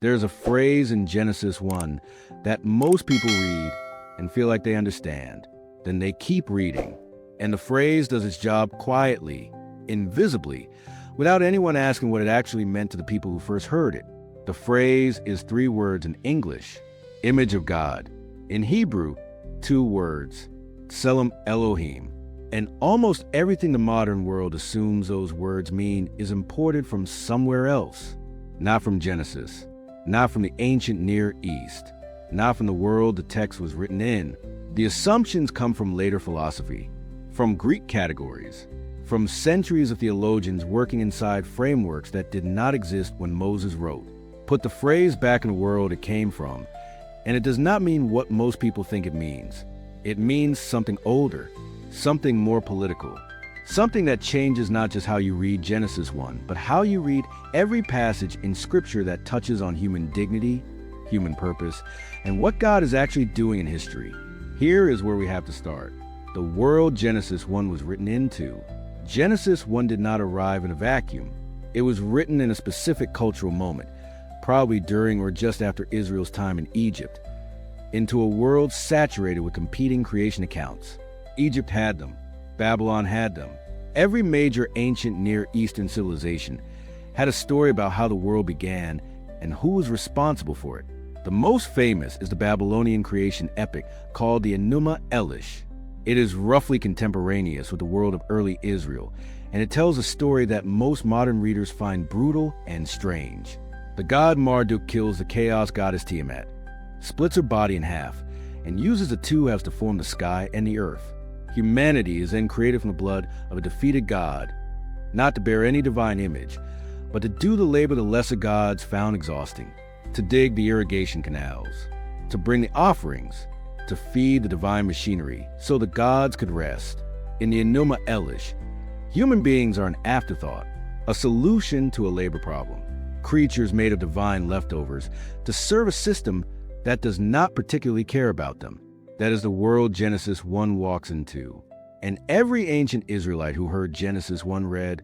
There's a phrase in Genesis 1 that most people read and feel like they understand. Then they keep reading. And the phrase does its job quietly, invisibly, without anyone asking what it actually meant to the people who first heard it. The phrase is 3 words in English: image of God. In Hebrew, 2 words: tselem Elohim. And almost everything the modern world assumes those words mean is imported from somewhere else. Not from Genesis, not from the ancient Near East, not from the world the text was written in. The assumptions come from later philosophy, from Greek categories, from centuries of theologians working inside frameworks that did not exist when Moses wrote. Put the phrase back in the world it came from, and it does not mean what most people think it means. It means something older, something more political, something that changes not just how you read Genesis 1, but how you read every passage in Scripture that touches on human dignity, human purpose, and what God is actually doing in history. Here is where we have to start. The world Genesis 1 was written into. Genesis 1 did not arrive in a vacuum. It was written in a specific cultural moment, probably during or just after Israel's time in Egypt, into a world saturated with competing creation accounts. Egypt had them. Babylon had them. Every major ancient Near Eastern civilization had a story about how the world began and who was responsible for it. The most famous is the Babylonian creation epic called the Enuma Elish. It is roughly contemporaneous with the world of early Israel, and it tells a story that most modern readers find brutal and strange. The god Marduk kills the chaos goddess Tiamat, splits her body in half, and uses the 2 halves to form the sky and the earth. Humanity is then created from the blood of a defeated god, not to bear any divine image, but to do the labor the lesser gods found exhausting, to dig the irrigation canals, to bring the offerings, to feed the divine machinery so the gods could rest. In the Enuma Elish, human beings are an afterthought, a solution to a labor problem, creatures made of divine leftovers to serve a system that does not particularly care about them. That is the world Genesis 1 walks into. And every ancient Israelite who heard Genesis 1 read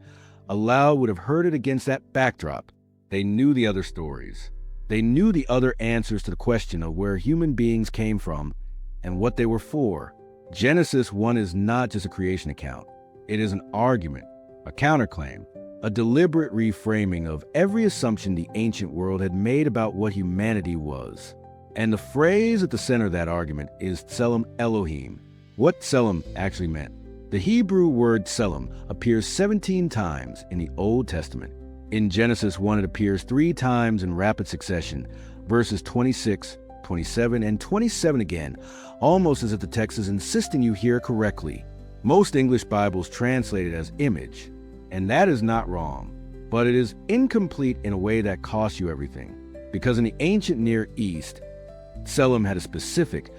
aloud would have heard it against that backdrop. They knew the other stories. They knew the other answers to the question of where human beings came from and what they were for. Genesis 1 is not just a creation account. It is an argument, a counterclaim, a deliberate reframing of every assumption the ancient world had made about what humanity was. And the phrase at the center of that argument is tselem Elohim. What tselem actually meant. The Hebrew word tselem appears 17 times in the Old Testament. In Genesis 1, it appears 3 times in rapid succession, verses 26, 27, and 27 again, almost as if the text is insisting you hear correctly. Most English Bibles translate it as image, and that is not wrong, but it is incomplete in a way that costs you everything. Because in the ancient Near East, tselem had a specific,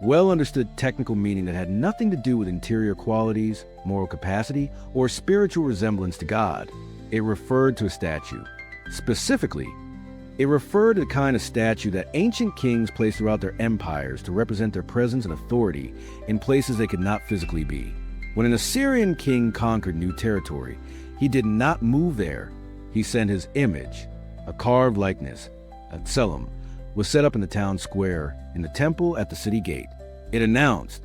well-understood technical meaning that had nothing to do with interior qualities, moral capacity, or spiritual resemblance to God. It referred to a statue. Specifically, it referred to the kind of statue that ancient kings placed throughout their empires to represent their presence and authority in places they could not physically be. When an Assyrian king conquered new territory, he did not move there. He sent his image, a carved likeness, a tselem, was set up in the town square, in the temple at the city gate. It announced,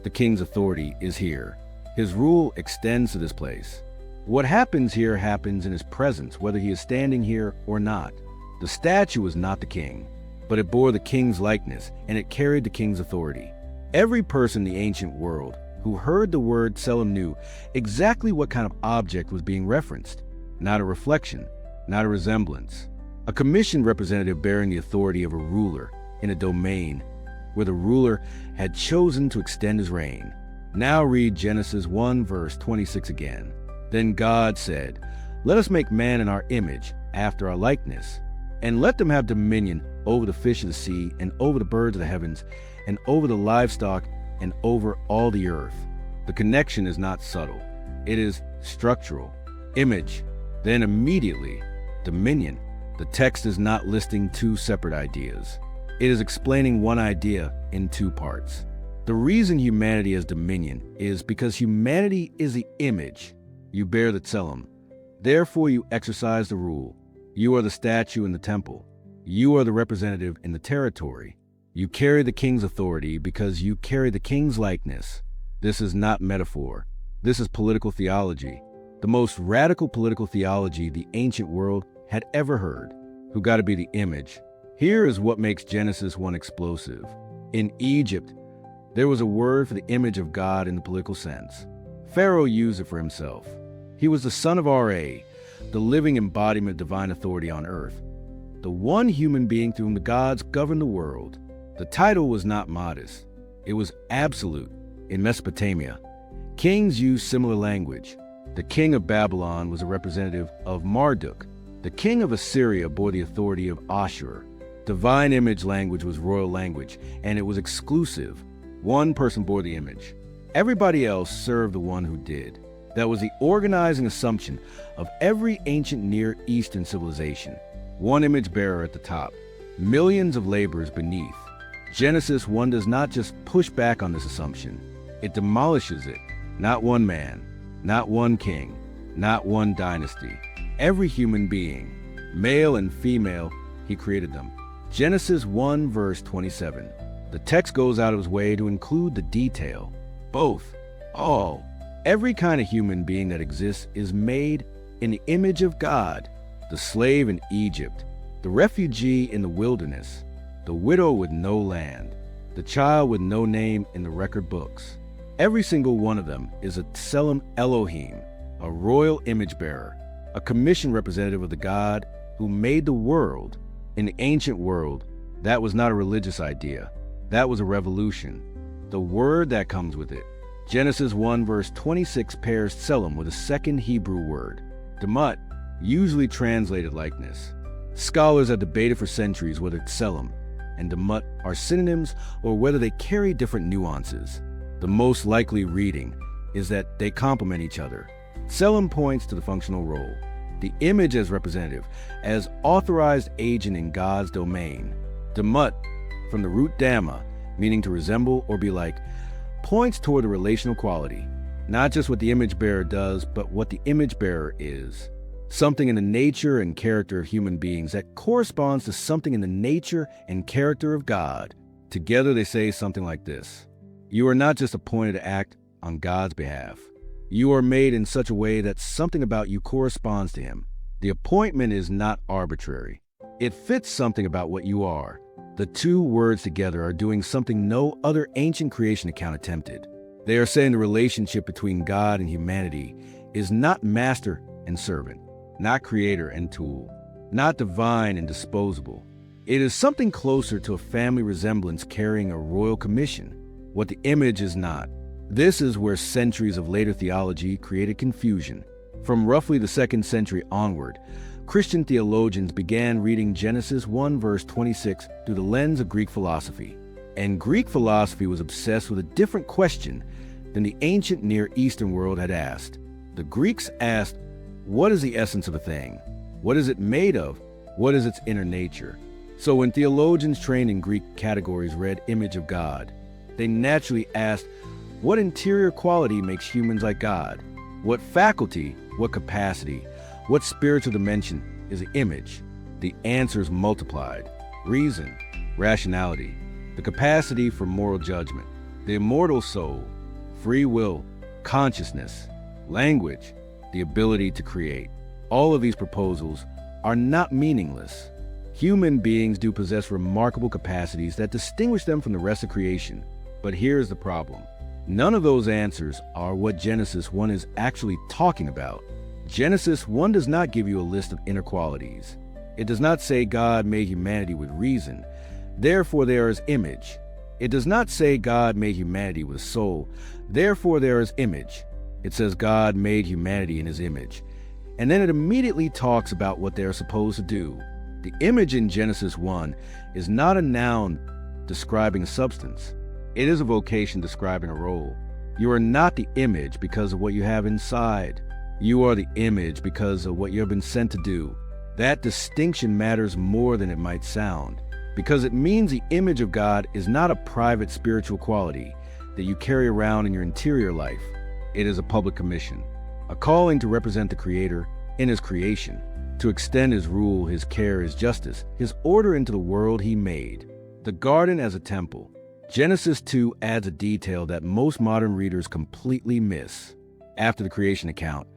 the king's authority is here. His rule extends to this place. What happens here happens in his presence, whether he is standing here or not. The statue was not the king, but it bore the king's likeness, and it carried the king's authority. Every person in the ancient world who heard the word tselem knew exactly what kind of object was being referenced. Not a reflection, not a resemblance. A commissioned representative bearing the authority of a ruler in a domain where the ruler had chosen to extend his reign. Now read Genesis 1 verse 26 again. Then God said, "Let us make man in our image, after our likeness, and let them have dominion over the fish of the sea, and over the birds of the heavens, and over the livestock, and over all the earth." The connection is not subtle. It is structural. Image, then immediately, dominion. The text is not listing 2 separate ideas. It is explaining one idea in 2 parts. The reason humanity has dominion is because humanity is the image. You bear the tselem. Therefore you exercise the rule. You are the statue in the temple. You are the representative in the territory. You carry the king's authority because you carry the king's likeness. This is not metaphor. This is political theology, the most radical political theology the ancient world had ever heard. Who got to be the image? Here is what makes Genesis 1 explosive. In Egypt, there was a word for the image of God in the political sense. Pharaoh used it for himself. He was the son of Ra, the living embodiment of divine authority on earth, the one human being through whom the gods governed the world. The title was not modest. It was absolute. In Mesopotamia, kings used similar language. The king of Babylon was a representative of Marduk. The king of Assyria bore the authority of Ashur. Divine image language was royal language, and it was exclusive. One person bore the image. Everybody else served the one who did. That was the organizing assumption of every ancient Near Eastern civilization. One image bearer at the top, millions of laborers beneath. Genesis 1 does not just push back on this assumption. It demolishes it. Not one man, not one king, not one dynasty. Every human being, male and female, he created them. Genesis 1 verse 27. The text goes out of its way to include the detail. Both, all, every kind of human being that exists is made in the image of God. The slave in Egypt, the refugee in the wilderness, the widow with no land, the child with no name in the record books. Every single one of them is a tselem Elohim, a royal image bearer, a commissioned representative of the God who made the world. In the ancient world, that was not a religious idea. That was a revolution. The word that comes with it. Genesis 1 verse 26 pairs tselem with a second Hebrew word, demut, usually translated likeness. Scholars have debated for centuries whether tselem and demut are synonyms or whether they carry different nuances. The most likely reading is that they complement each other. Tselem points to the functional role, the image as representative, as authorized agent in God's domain. Demut, from the root dama, meaning to resemble or be like, points toward the relational quality, not just what the image bearer does, but what the image bearer is. Something in the nature and character of human beings that corresponds to something in the nature and character of God. Together they say something like this: you are not just appointed to act on God's behalf. You are made in such a way that something about you corresponds to Him. The appointment is not arbitrary. It fits something about what you are. The two words together are doing something no other ancient creation account attempted. They are saying the relationship between God and humanity is not master and servant, not creator and tool, not divine and disposable. It is something closer to a family resemblance carrying a royal commission, what the image is not. This is where centuries of later theology created confusion. From roughly the 2nd century onward, Christian theologians began reading Genesis 1 verse 26 through the lens of Greek philosophy. And Greek philosophy was obsessed with a different question than the ancient Near Eastern world had asked. The Greeks asked, what is the essence of a thing? What is it made of? What is its inner nature? So when theologians trained in Greek categories read image of God, they naturally asked, what interior quality makes humans like God? What faculty, what capacity, what spiritual dimension is the image? The answers multiplied. Reason, rationality, the capacity for moral judgment, the immortal soul, free will, consciousness, language, the ability to create. All of these proposals are not meaningless. Human beings do possess remarkable capacities that distinguish them from the rest of creation. But here's the problem. None of those answers are what Genesis 1 is actually talking about. Genesis 1 does not give you a list of inner qualities. It does not say God made humanity with reason, therefore there is image. It does not say God made humanity with soul, therefore there is image. It says God made humanity in His image. And then it immediately talks about what they are supposed to do. The image in Genesis 1 is not a noun describing a substance. It is a vocation describing a role. You are not the image because of what you have inside. You are the image because of what you have been sent to do. That distinction matters more than it might sound, because it means the image of God is not a private spiritual quality that you carry around in your interior life. It is a public commission, a calling to represent the Creator in His creation. to extend his rule, his care, his justice, his order into the world he made. The garden as a temple. Genesis 2 adds a detail that most modern readers completely miss. After the creation account,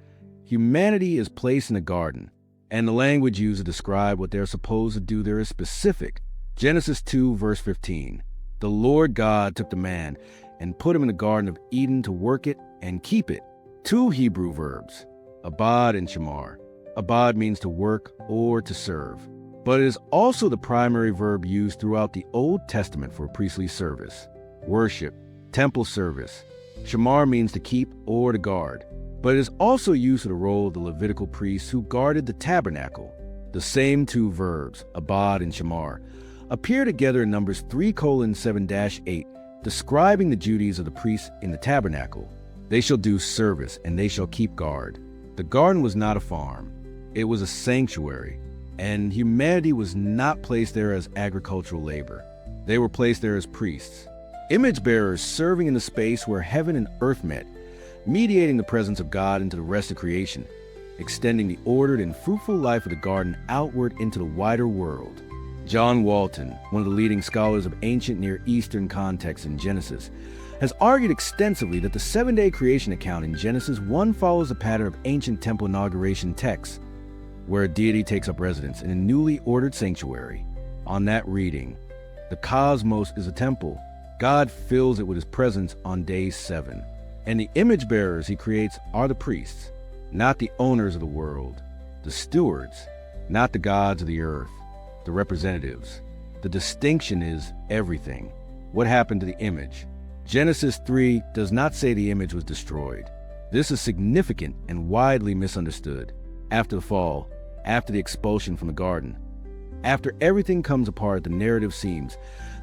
humanity is placed in a garden, and the language used to describe what they're supposed to do there is specific. Genesis 2 verse 15. The Lord God took the man and put him in the Garden of Eden to work it and keep it. Two Hebrew verbs, abad and shamar. Abad means to work or to serve, but it is also the primary verb used throughout the Old Testament for priestly service, worship, temple service. Shamar means to keep or to guard, but it is also used for the role of the Levitical priests who guarded the tabernacle. The same two verbs, abad and shamar, appear together in Numbers 3:7-8, describing the duties of the priests in the tabernacle. They shall do service and they shall keep guard. The garden was not a farm. It was a sanctuary, and humanity was not placed there as agricultural labor. They were placed there as priests, image bearers serving in the space where heaven and earth met, mediating the presence of God into the rest of creation, extending the ordered and fruitful life of the garden outward into the wider world. John Walton, one of the leading scholars of ancient Near Eastern context in Genesis, has argued extensively that the seven-day creation account in Genesis 1 follows the pattern of ancient temple inauguration texts, where a deity takes up residence in a newly ordered sanctuary. On that reading, the cosmos is a temple. God fills it with his presence on day 7, and the image bearers he creates are the priests, not the owners of the world, the stewards, not the gods of the earth, the representatives. The distinction is everything. What happened to the image? Genesis 3 does not say the image was destroyed. This is significant and widely misunderstood. After the fall, after the expulsion from the garden, after everything comes apart, the narrative seems,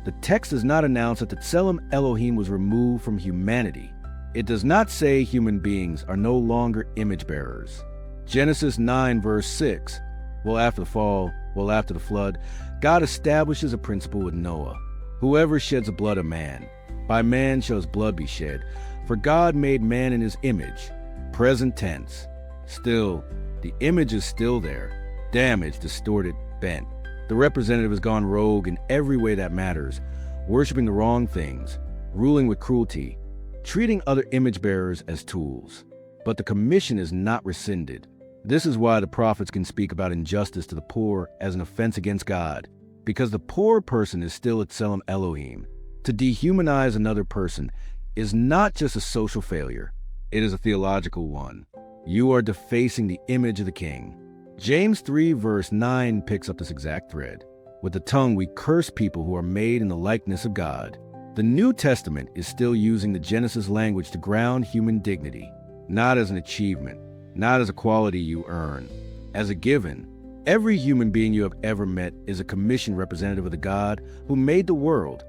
the text does not announce that the tselem Elohim was removed from humanity. It does not say human beings are no longer image bearers. Genesis 9 verse 6, after the fall, after the flood, God establishes a principle with Noah. Whoever sheds the blood of man, by man shall his blood be shed, for God made man in his image. Present tense. Still, the image is still there, damaged, distorted, bent. The representative has gone rogue in every way that matters, worshiping the wrong things, ruling with cruelty, treating other image bearers as tools. But the commission is not rescinded. This is why the prophets can speak about injustice to the poor as an offense against God, because the poor person is still a tselem Elohim. To dehumanize another person is not just a social failure, it is a theological one. You are defacing the image of the king. James 3 verse 9 picks up this exact thread. With the tongue we curse people who are made in the likeness of God. The New Testament is still using the Genesis language to ground human dignity, not as an achievement, not as a quality you earn, as a given. Every human being you have ever met is a commissioned representative of the God who made the world,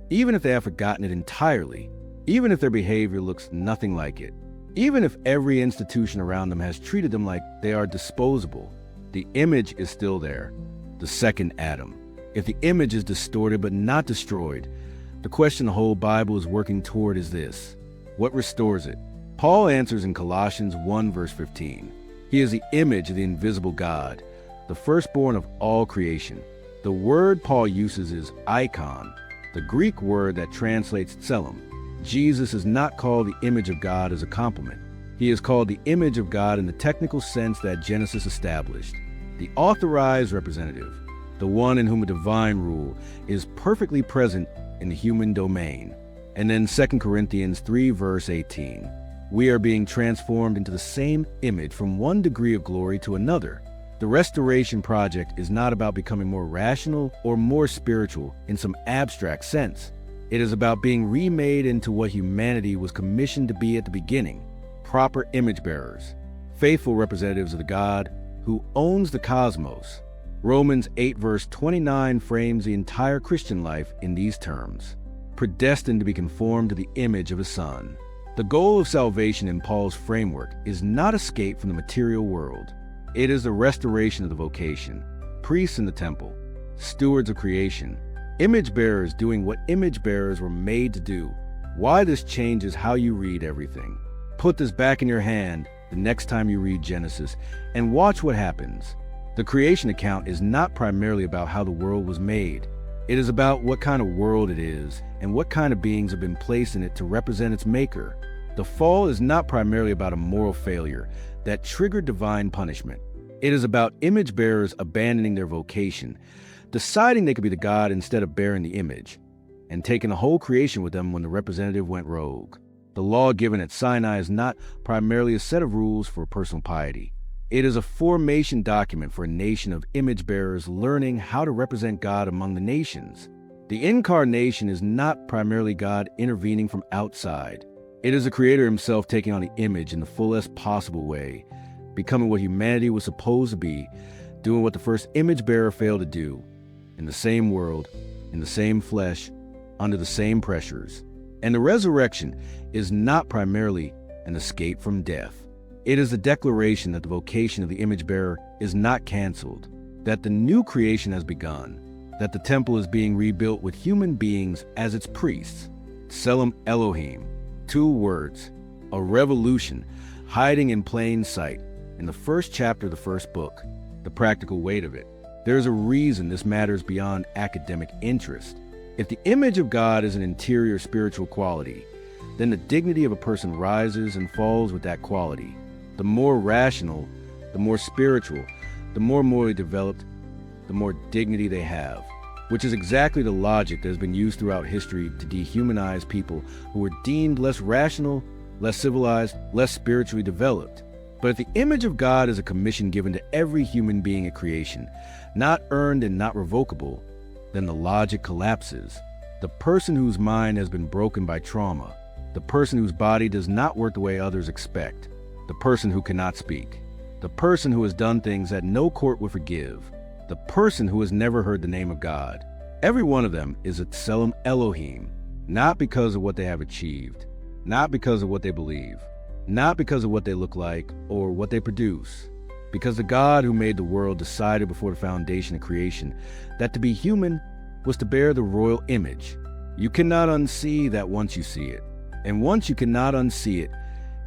even if they have forgotten it entirely, even if their behavior looks nothing like it, even if every institution around them has treated them like they are disposable. The image is still there, the second Adam. If the image is distorted but not destroyed, the question the whole Bible is working toward is this: what restores it? Paul answers in Colossians 1 verse 15. He is the image of the invisible God, the firstborn of all creation. The word Paul uses is icon, the Greek word that translates tselem. Jesus is not called the image of God as a compliment. He is called the image of God in the technical sense that Genesis established. The authorized representative, the one in whom a divine rule is perfectly present in the human domain. And then 2 Corinthians 3 verse 18. We are being transformed into the same image from one degree of glory to another. The restoration project is not about becoming more rational or more spiritual in some abstract sense. It is about being remade into what humanity was commissioned to be at the beginning: proper image bearers, faithful representatives of the God who owns the cosmos. Romans 8 verse 29 frames the entire Christian life in these terms: predestined to be conformed to the image of his Son. The goal of salvation in Paul's framework is not escape from the material world. It is the restoration of the vocation. Priests in the temple, stewards of creation, image bearers doing what image bearers were made to do. Why this changes how you read everything. Put this back in your hand the next time you read Genesis and watch what happens. The creation account is not primarily about how the world was made. It is about what kind of world it is and what kind of beings have been placed in it to represent its maker. The fall is not primarily about a moral failure that triggered divine punishment. It is about image bearers abandoning their vocation, deciding they could be the god instead of bearing the image, and taking the whole creation with them when the representative went rogue. The law given at Sinai is not primarily a set of rules for personal piety. It is a formation document for a nation of image bearers learning how to represent God among the nations. The incarnation is not primarily God intervening from outside. It is the Creator himself taking on the image in the fullest possible way, becoming what humanity was supposed to be, doing what the first image bearer failed to do, in the same world, in the same flesh, under the same pressures. And the resurrection is not primarily an escape from death. It is the declaration that the vocation of the image bearer is not canceled, that the new creation has begun, that the temple is being rebuilt with human beings as its priests. Tselem Elohim, 2 words, a revolution hiding in plain sight in the first chapter of the first book, the practical weight of it. There is a reason this matters beyond academic interest. If the image of God is an interior spiritual quality, then the dignity of a person rises and falls with that quality. The more rational, the more spiritual, the more morally developed, the more dignity they have, which is exactly the logic that has been used throughout history to dehumanize people who were deemed less rational, less civilized, less spiritually developed. But if the image of God is a commission given to every human being at creation, not earned and not revocable, then the logic collapses. The person whose mind has been broken by trauma, the person whose body does not work the way others expect, the person who cannot speak, the person who has done things that no court would forgive, the person who has never heard the name of God. Every one of them is a tselem Elohim, not because of what they have achieved, not because of what they believe, not because of what they look like or what they produce, because the God who made the world decided before the foundation of creation that to be human was to bear the royal image. You cannot unsee that once you see it. And once you cannot unsee it,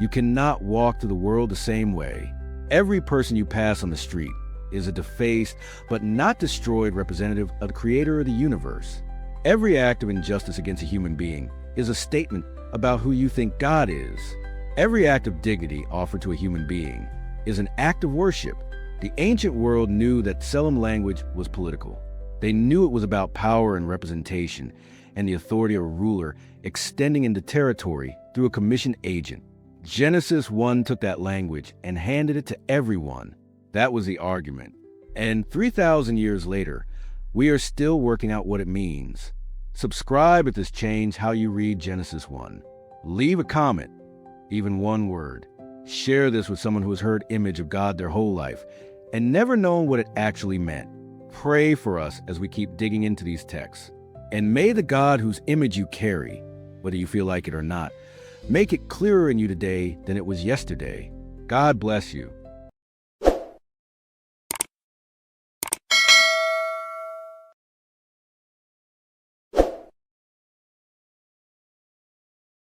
you cannot walk through the world the same way. Every person you pass on the street is a defaced but not destroyed representative of the Creator of the universe. Every act of injustice against a human being is a statement about who you think God is. Every act of dignity offered to a human being is an act of worship. The ancient world knew that tselem language was political. They knew it was about power and representation and the authority of a ruler extending into territory through a commissioned agent. Genesis 1 took that language and handed it to everyone. That was the argument. And 3,000 years later, we are still working out what it means. Subscribe if this changed how you read Genesis 1. Leave a comment, even one word. Share this with someone who has heard image of God their whole life and never known what it actually meant. Pray for us as we keep digging into these texts. And may the God whose image you carry, whether you feel like it or not, make it clearer in you today than it was yesterday. God bless you.